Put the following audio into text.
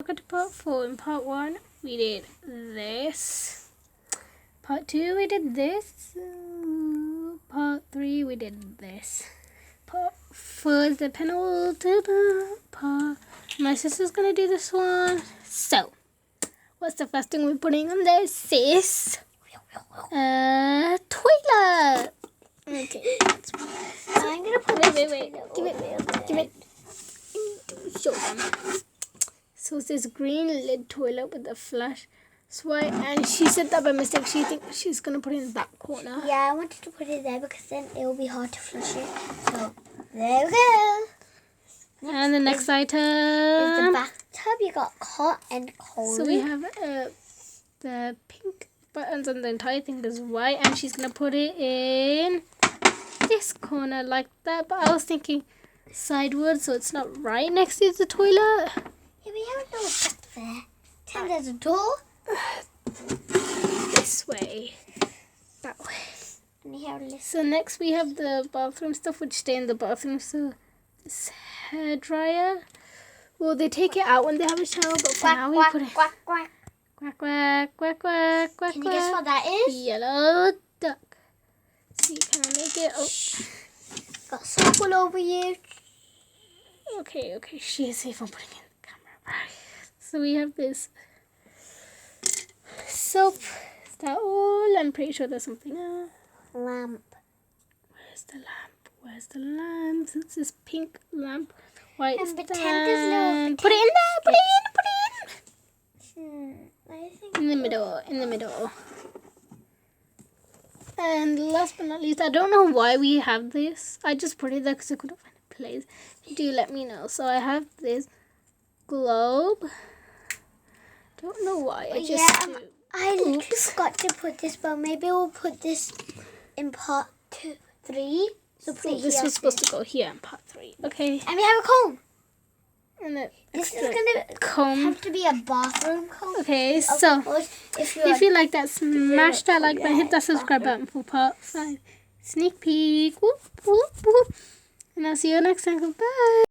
Welcome to part 4. In part 1, we did this. Part 2, we did this. Part 3, we did this. Part 4 is the penultimate part. My sister's gonna do this one. So, what's the first thing we're putting on this, sis? Toilet. Okay. I'm gonna put Wait. Give it. Show them. So it's this green lid toilet with a flash swipe, and she said that by mistake. She thinks she's gonna put it in that corner. Yeah, I wanted to put it there because then it will be hard to flush it. So there we go. And the next item Is the bathtub. You got hot and cold. So we have the pink buttons, and the entire thing is white, and she's gonna put it in this corner like that. But I was thinking sideways, so it's not right next to the toilet. Yeah, we have a little gap there. Then there's a door. This way. That way. And you have a little. So next we have the bathroom stuff, which stay in the bathroom. So this hair dryer. Well, they take it out when they have a shower, but for now we put it. Quack, quack. Quack, quack, quack, quack, quack. Can you guess what that is? Yellow duck. See, can I make it? Oh. Got soap all over you. Okay. She is safe. I'm putting it in the camera. Right. So we have this soap. Is that all? I'm pretty sure there's something else. Lamp. Where's the lamp? It's this pink lamp. White And stand. pretend there's no. Put it in there. Put it I think in. In the middle. And last but not least, I don't know why we have this. I just put it there because I couldn't find a place. Do let me know. So I have this globe. Don't know why. I just do. I forgot to put this, but maybe we'll put this in part 2, 3. So put it This here. was supposed to go here in part 3. Okay. And we have a comb. And then This is extra gonna comb. have to be a bathroom comb. Okay, Of so course, if if you like that, smash that like button, hit that subscribe button for part 5. Sneak peek. Whoop, whoop, whoop. And I'll see you next time. Goodbye.